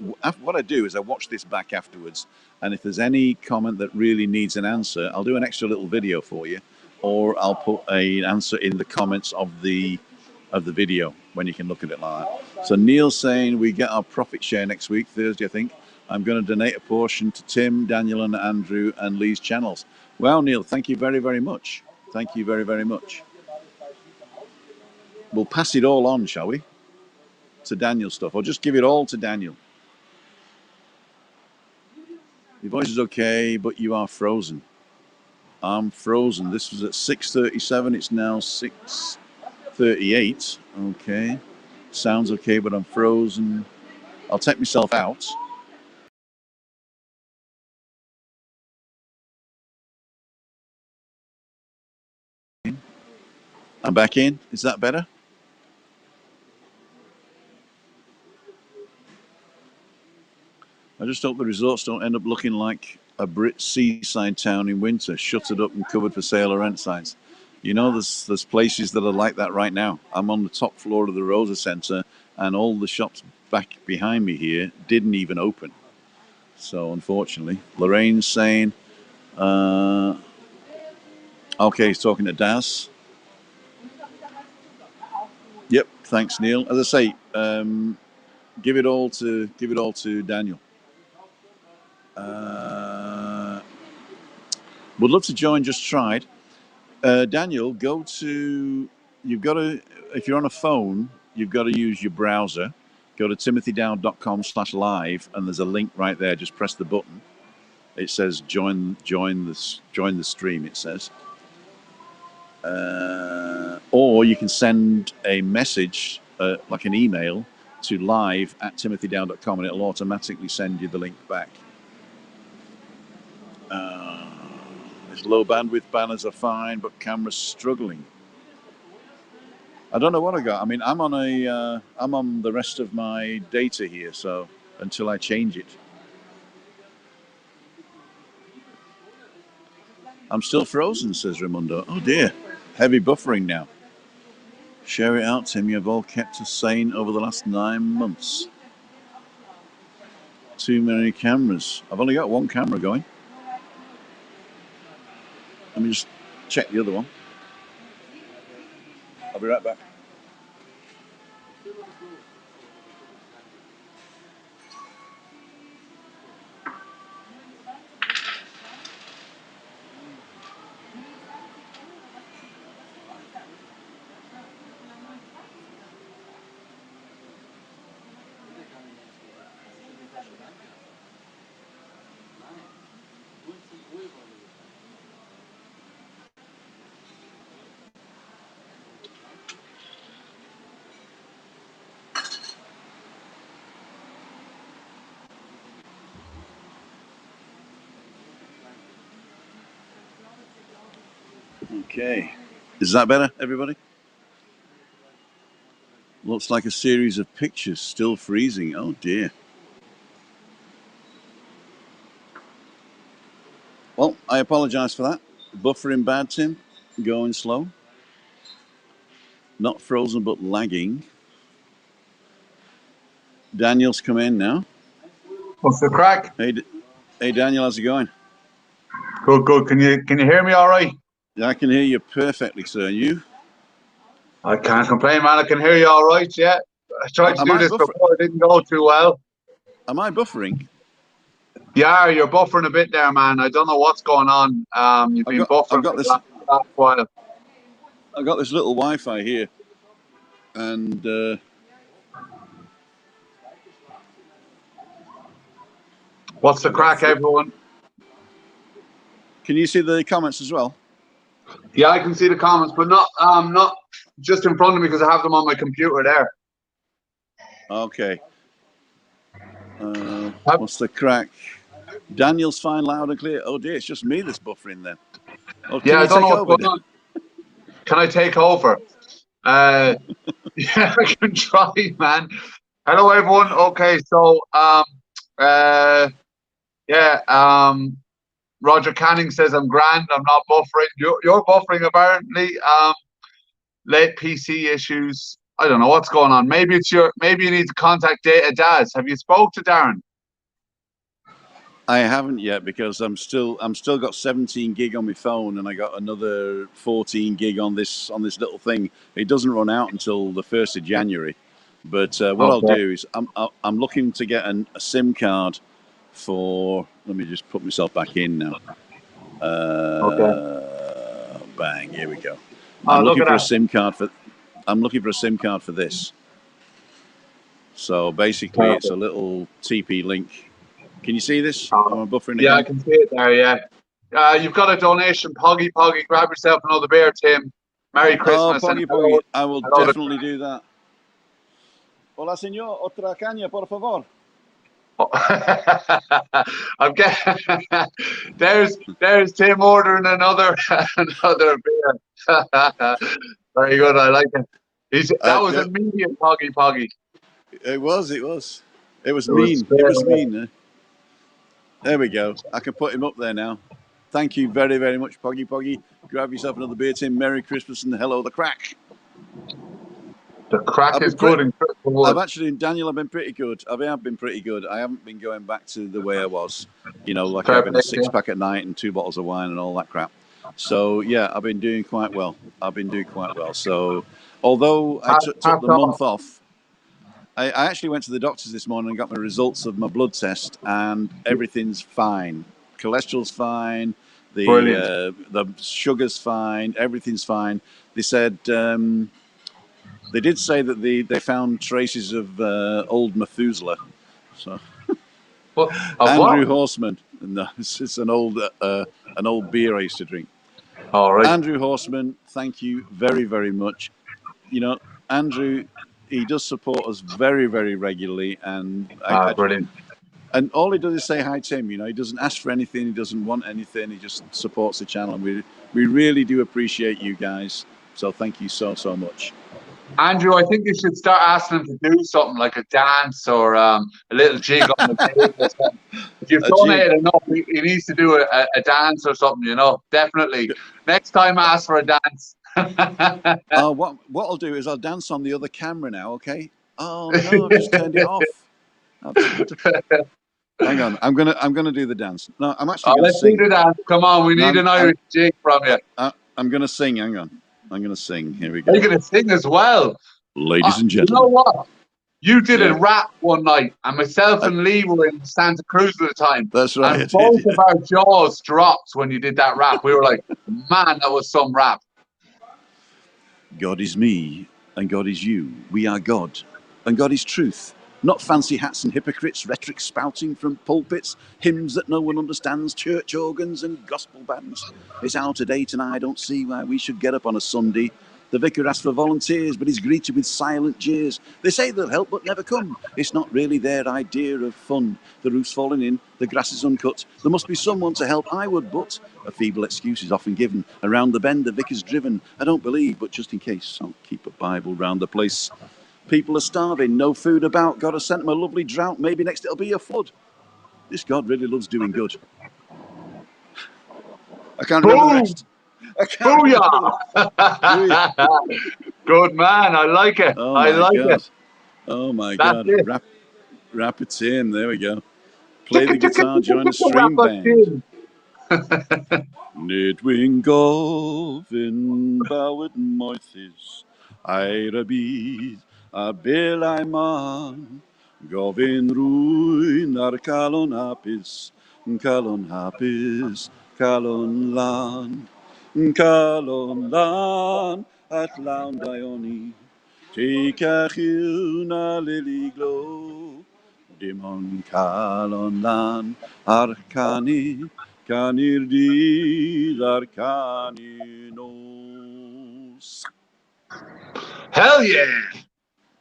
What I do is I watch this back afterwards, and if there's any comment that really needs an answer, I'll do an extra little video for you, or I'll put an answer in the comments of the video when you can look at it like that. So Neil's saying we get our profit share next week, Thursday, I think. I'm going to donate a portion to Tim, Daniel, and Andrew and Lee's channels. Well, Neil, thank you very, very much. Thank you very, very much. We'll pass it all on, shall we? To Daniel stuff, or just give it all to Daniel. Your voice is okay, but you are frozen. I'm frozen. This was at 6:37. It's now 6:38. Okay. Sounds okay, but I'm frozen. I'll take myself out. I'm back in. Is that better? I just hope the resorts don't end up looking like a Brit seaside town in winter, shuttered up and covered for sale or rent signs. You know, there's places that are like that right now. I'm on the top floor of the Rosa Centre, and all the shops back behind me here didn't even open. So, unfortunately, Lorraine's saying, okay, he's talking to Daz. Yep, thanks, Neil. As I say, give it all to Daniel. Would love to join. Just tried. Daniel, go to. You've got to. If you're on a phone, you've got to use your browser. Go to timothydow.com/live, and there's a link right there. Just press the button. It says join the stream. It says. Or you can send a message, like an email, to live@timothydow.com, and it'll automatically send you the link back. These low bandwidth banners are fine, but camera's struggling. I don't know what I got. I mean, I'm on the rest of my data here, so until I change it. I'm still frozen, says Raimundo. Oh dear, heavy buffering now. Share it out, Tim. You've all kept us sane over the last 9 months. Too many cameras. I've only got one camera going. Let me just check the other one. I'll be right back. Okay. Is that better, everybody? Looks like a series of pictures still freezing. Oh dear. Well, I apologize for that. Buffering bad, Tim. Going slow. Not frozen, but lagging. Daniel's come in now. What's the crack? Hey, Daniel, how's it going? Good. Can you hear me all right? Yeah, I can hear you perfectly, sir. You? I can't complain, man. I can hear you all right, yeah. I tried to Am do I this buffer? before. It didn't go too well. Am I buffering? Yeah, you're buffering a bit there, man. I don't know what's going on. You've been I've buffering got for this. the last while. I've got this little Wi-Fi here, and What's the I've got. crack, everyone? Can you see the comments as well? Yeah, I can see the comments, but not just in front of me because I have them on my computer there. Okay. What's the crack? Daniel's fine, loud and clear. Oh dear, it's just me that's buffering then. Oh, can Yeah, I you don't know take what's over? going on. Can I take over? Yeah, I can try, man. Hello, everyone. Okay, so Roger Canning says I'm grand. I'm not buffering. You're buffering apparently. Late PC issues. I don't know what's going on. Maybe it's maybe you need to contact Data Daz. Have you spoke to Darren? I haven't yet because I'm still got 17 gig on my phone, and I got another 14 gig on this little thing. It doesn't run out until the 1st of January. But what I'll do is I'm looking to get a SIM card for. Let me just put myself back in now. Bang! Here we go. I'm looking for a SIM card for. I'm looking for a SIM card for this. So basically, it's a little TP link. Can you see this? Am I buffering Yeah, again? I can see it there. Yeah. You've got a donation. Poggy, grab yourself another beer, Tim. Merry Christmas. Poggy, and Poggy. I will hello definitely do that. Hola, señor. Otra caña, por favor. I'm getting there's Tim ordering another beer. Very good. I like it. That was immediate, Poggy. It was mean. It was mean. There we go. I can put him up there now. Thank you very, very much, Poggy. Grab yourself another beer, Tim. Merry Christmas and hello, the crack. The crack is good. Daniel, I've been pretty good. I have been pretty good. I haven't been going back to the way I was, like having a 6-pack at night and 2 bottles of wine and all that crap. So, yeah, I've been doing quite well. So, although I took the month off, I actually went to the doctors this morning and got my results of my blood test, and everything's fine. Cholesterol's fine. The sugar's fine. Everything's fine. They said... they did say that they found traces of old Methuselah. So Andrew Horseman. No, it's an old beer I used to drink. All right. Andrew Horseman, thank you very, very much. Andrew, he does support us very, very regularly, and brilliant. And all he does is say hi, Tim. He doesn't ask for anything. He doesn't want anything. He just supports the channel, and we really do appreciate you guys. So thank you so much. Andrew, I think you should start asking him to do something like a dance or a little jig on the page or something. If you've donated enough, he needs to do a dance or something, Definitely. Next time, ask for a dance. What I'll do is I'll dance on the other camera now, okay? Oh no, I've just turned it off. Hang on, I'm gonna do the dance. No, I'm actually gonna sing. Let's do the dance. Come on, we need an Irish jig from you. I'm gonna sing. Hang on. I'm going to sing. Here we go. You're going to sing as well. Ladies and gentlemen. You know what? You did a rap one night, and myself and Lee were in Santa Cruz at the time. That's right. And both of our jaws dropped when you did that rap. We were like, man, that was some rap. God is me, and God is you. We are God, and God is truth. Not fancy hats and hypocrites, rhetoric spouting from pulpits, hymns that no one understands, church organs and gospel bands. It's our date, and I don't see why we should get up on a Sunday. The vicar asks for volunteers, but he's greeted with silent jeers. They say they'll help, but never come. It's not really their idea of fun. The roof's falling in, the grass is uncut. There must be someone to help, I would, but a feeble excuse is often given. Around the bend, the vicar's driven. I don't believe, but just in case, I'll keep a Bible round the place. People are starving, no food about. God has sent them a lovely drought. Maybe next it'll be a flood. This God really loves doing good. I can't remember the rest. Booyah! Good man, I like it. Oh I like God. it. Oh my God. Rap it in. There we go. Play the guitar, join a string band. Nid wing golfin bowed moithis. Airabid, a Belaiman, Govin Ruin, Arcalon Apis, Calon Lan, Calon Lan, at Laun Dioni, Tikachuna Lily Glow, Dimon Calon Lan, Arcani, Canirdi, Arcaninos. Hell yeah.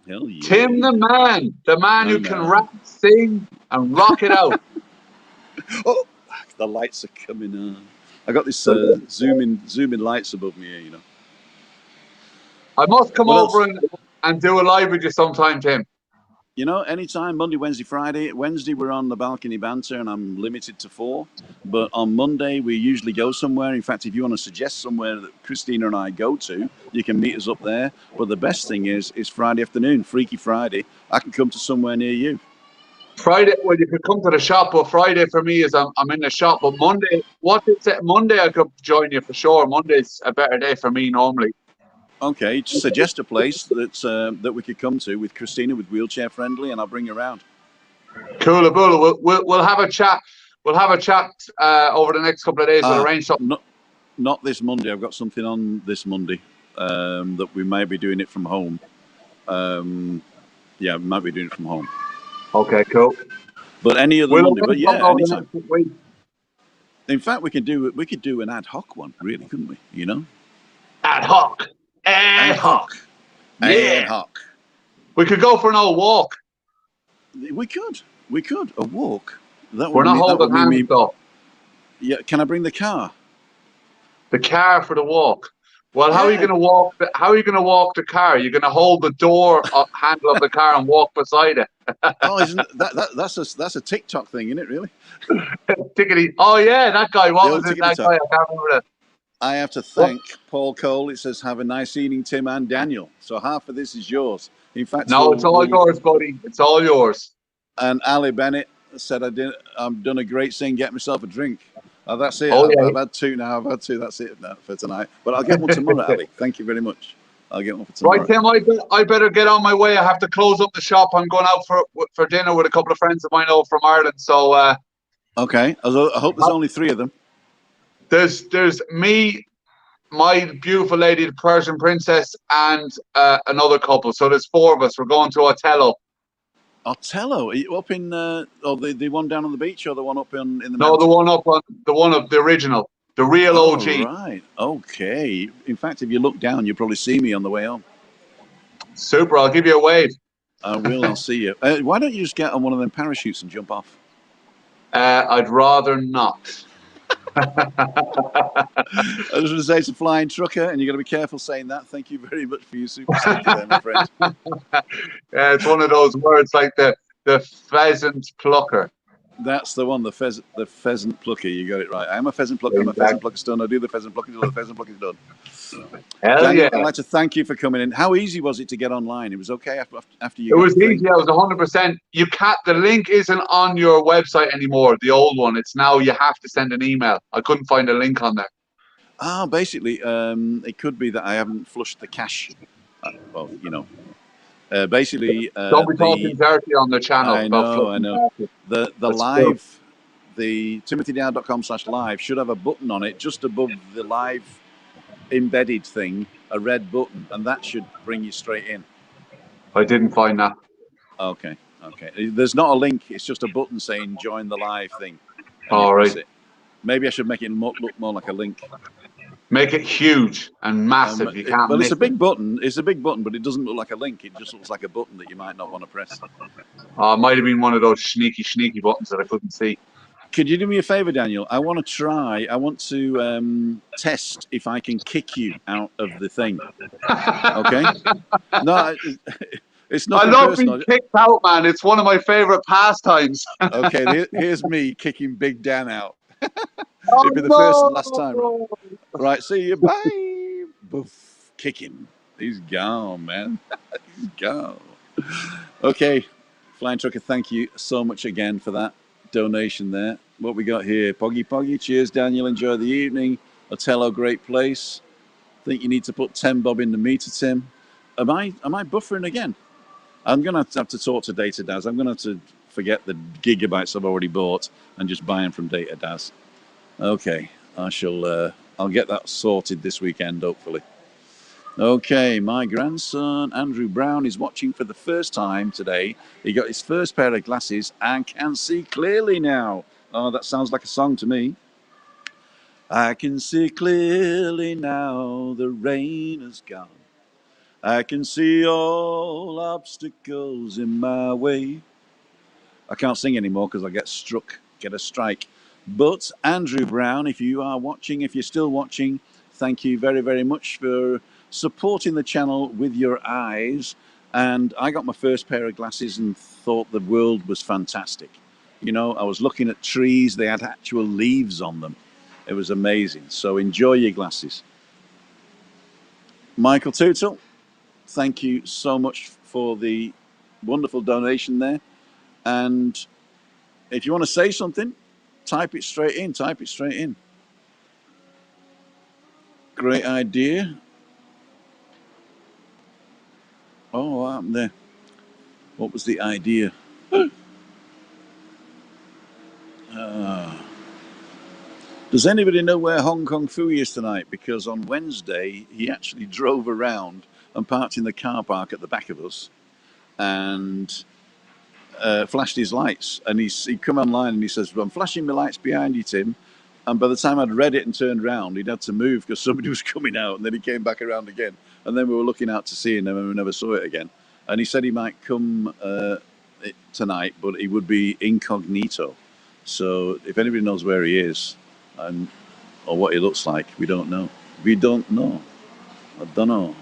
Hell yeah. Tim the man The who can man. rap, sing, and rock it out. Oh, the lights are coming on. I got this zooming lights above me here, you know. I must come What over else? and do a live with you sometime, Tim. You know, anytime, Monday, Wednesday, Friday. Wednesday, we're on the balcony banter, and I'm limited to 4. But on Monday, we usually go somewhere. In fact, if you want to suggest somewhere that Christina and I go to, you can meet us up there. But the best thing is Friday afternoon, Freaky Friday. I can come to somewhere near you. Friday, well, you could come to the shop, but Friday for me is I'm in the shop. But Monday, Monday I could join you for sure. Monday's a better day for me normally. Okay, suggest a place that we could come to with Christina, with wheelchair friendly, and I'll bring you around. Cool, we'll have a chat. We'll have a chat over the next couple of days. We'll arrange something. Not this Monday. I've got something on this Monday that we may be doing it from home. Yeah, we might be doing it from home. Okay, cool. But any other Monday. But yeah, anytime. In fact, we could do an ad hoc one, really, couldn't we? You know, ad hoc. Yeah. We could go for an old walk. We could a walk. We're not holding hands though. Yeah, can I bring the car? The car for the walk. Well, how are you going to walk? How are you going to walk the car? You're going to hold the door handle of the car and walk beside it. Oh, isn't that's a TikTok thing, isn't it? Really? Tickety. Oh yeah, that guy. What was it? That guy. I can't remember that. I have to thank Paul Cole. It says, "Have a nice evening, Tim and Daniel." So half of this is yours. In fact, no, it's all yours, buddy. It's all yours. And Ali Bennett said, "I've done a great thing. Get myself a drink." That's it. Oh, I've had 2 now. I've had 2. That's it now for tonight. But I'll get one tomorrow, Ali. Thank you very much. I'll get one for tomorrow. Right, Tim. I better get on my way. I have to close up the shop. I'm going out for dinner with a couple of friends of mine over from Ireland. So. Okay. I hope there's only 3 of them. There's me, my beautiful lady, the Persian princess, and another couple. So there's 4 of us. We're going to Otello. Otello? Are you up in the one down on the beach or the one up in the mountain? No, the one of the original, the real OG. Right. Okay. In fact, if you look down, you'll probably see me on the way home. Super. I'll give you a wave. I will. I'll see you. Why don't you just get on one of them parachutes and jump off? I'd rather not. I was going to say it's a flying trucker, and you've got to be careful saying that. Thank you very much for your super sticker there, my friend. Yeah, it's one of those words like the pheasant plucker. That's the one, the pheasant plucker. You got it right. I'm a pheasant plucker. I'm a pheasant plucker stone. I do the pheasant plucker until the pheasant plucker is done. Hell Daniel, yeah. I'd like to thank you for coming in. How easy was it to get online? It was okay after you. It was easy. It was 100%. You can't. The link isn't on your website anymore. The old one. It's now you have to send an email. I couldn't find a link on there. Basically, it could be that I haven't flushed the cache. Well, you know. Basically, don't be talking dirty on the channel. I know. The live, the timothydow.com/live should have a button on it just above the live embedded thing, a red button, and that should bring you straight in. I didn't find that. Okay. There's not a link. It's just a button saying join the live thing. All right. Maybe I should make it look more like a link. Make it huge and massive. You can't. Well, it's a big button. It's a big button, but it doesn't look like a link. It just looks like a button that you might not want to press. It might have been one of those sneaky buttons that I couldn't see. Could you do me a favor, Daniel? I want to test if I can kick you out of the thing. Okay? No, it's not. I love being kicked out, man. It's one of my favorite pastimes. Okay, here's me kicking Big Dan out. It'd be the first and last time. Right, see you. Bye. Boof. Kick him. He's gone, man. He's gone. Okay. Flying Trucker, thank you so much again for that donation there. What we got here? Poggy. Cheers, Daniel. Enjoy the evening. Otello, great place. Think you need to put 10 bob in the meter, Tim. Am I buffering again? I'm going to have to talk to DataDaz. I'm going to have to forget the gigabytes I've already bought and just buy them from DataDaz. Okay, I shall. I'll get that sorted this weekend, hopefully. Okay, my grandson Andrew Brown is watching for the first time today. He got his first pair of glasses and can see clearly now. Oh, that sounds like a song to me. I can see clearly now, the rain is gone. I can see all obstacles in my way. I can't sing anymore because I get a strike. But Andrew Brown, if you are watching, if you're still watching, thank you very, very much for supporting the channel with your eyes. And I got my first pair of glasses and thought the world was fantastic. You know, I was looking at trees, they had actual leaves on them. It was amazing. So enjoy your glasses. Michael Tootle, thank you so much for the wonderful donation there. And if you want to say something, type it straight in. Type it straight in. Great idea. Oh, what happened there? What was the idea? Does anybody know where Hong Kong Fooey is tonight? Because on Wednesday, he actually drove around and parked in the car park at the back of us and flashed his lights. And he come online and he says, well, I'm flashing my lights behind you, Tim. And by the time I'd read it and turned around, he'd had to move because somebody was coming out. And then he came back around again. And then we were looking out to see him and we never saw it again. And he said he might come tonight, but he would be incognito. So if anybody knows where he is or what he looks like, we don't know. We don't know. I don't know.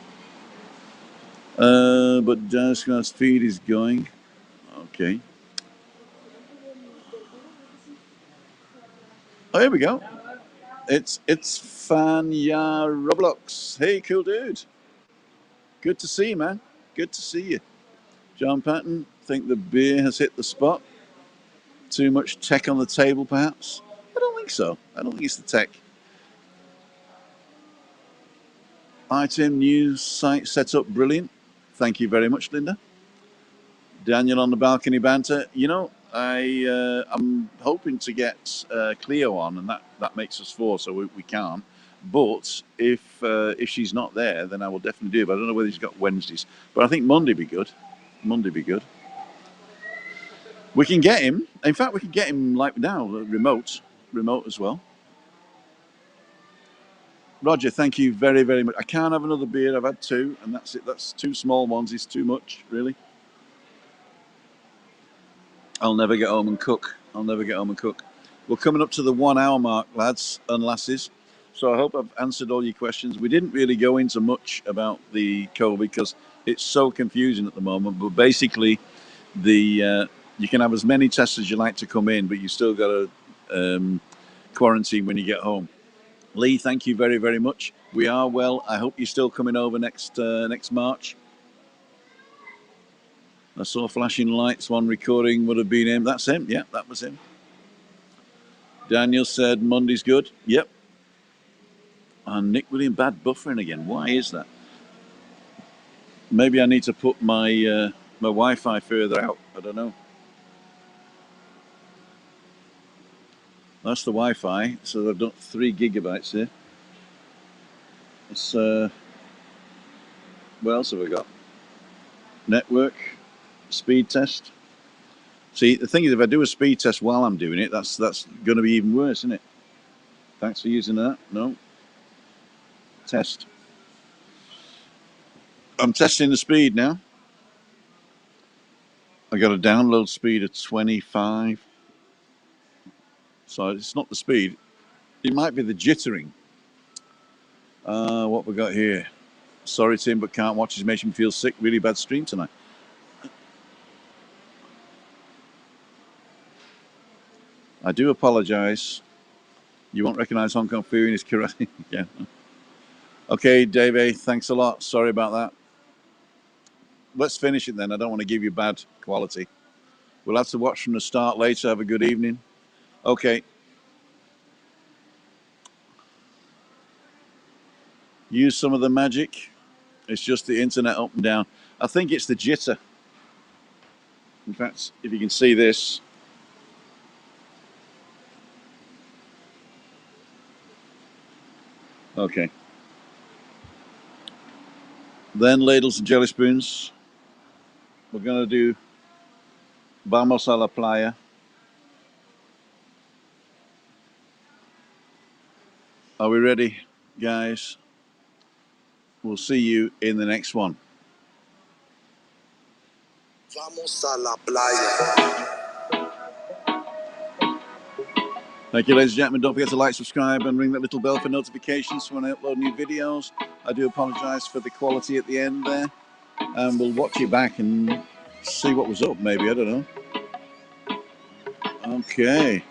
But Jason's feed is going. Okay. Oh, here we go. It's Fanya Roblox. Hey, cool dude. Good to see you, man. Good to see you. John Patton, think the beer has hit the spot. Too much tech on the table, perhaps? I don't think so. I don't think it's the tech. Item news site set up brilliant. Thank you very much, Linda. Daniel on the balcony banter. You know, I'm hoping to get Cleo on, and that makes us four, so we can't. But if she's not there, then I will definitely do it. But I don't know whether she's got Wednesdays. But I think Monday be good. Monday be good. We can get him. In fact, we can get him like now, remote as well. Roger, thank you very, very much. I can't have another beer. I've had two, and that's it. That's two small ones. It's too much, really. I'll never get home and cook. We're coming up to the 1 hour mark, lads and lasses. So I hope I've answered all your questions. We didn't really go into much about the COVID because it's so confusing at the moment. But basically, you can have as many tests as you like to come in, but you still got to quarantine when you get home. Lee, thank you very, very much. We are well. I hope you're still coming over next March. I saw flashing lights. One recording would have been him. That's him. Yeah, that was him. Daniel said Monday's good. Yep. And Nick William, bad buffering again. Why is that? Maybe I need to put my my Wi-Fi further out. I don't know. That's the Wi-Fi. So I've got 3 gigabytes here. It's what else have we got? Network, speed test. See, the thing is, if I do a speed test while I'm doing it, that's going to be even worse, isn't it? Thanks for using that. No. Test. I'm testing the speed now. I got a download speed of 25. So it's not the speed. It might be the jittering. What we got here? Sorry, Tim, but can't watch. It's making me feel sick. Really bad stream tonight. I do apologise. You won't recognise Hong Kong food in his karate. Yeah. Okay, Dave, thanks a lot. Sorry about that. Let's finish it then. I don't want to give you bad quality. We'll have to watch from the start later. Have a good evening. Okay. Use some of the magic. It's just the internet up and down. I think it's the jitter. In fact, if you can see this. Okay. Then ladles and jelly spoons. We're going to do Vamos a la playa. Are we ready, guys? We'll see you in the next one. Vamos a la playa. Thank you, ladies and gentlemen. Don't forget to like, subscribe, and ring that little bell for notifications when I upload new videos. I do apologize for the quality at the end there. And we'll watch it back and see what was up, maybe. I don't know. Okay.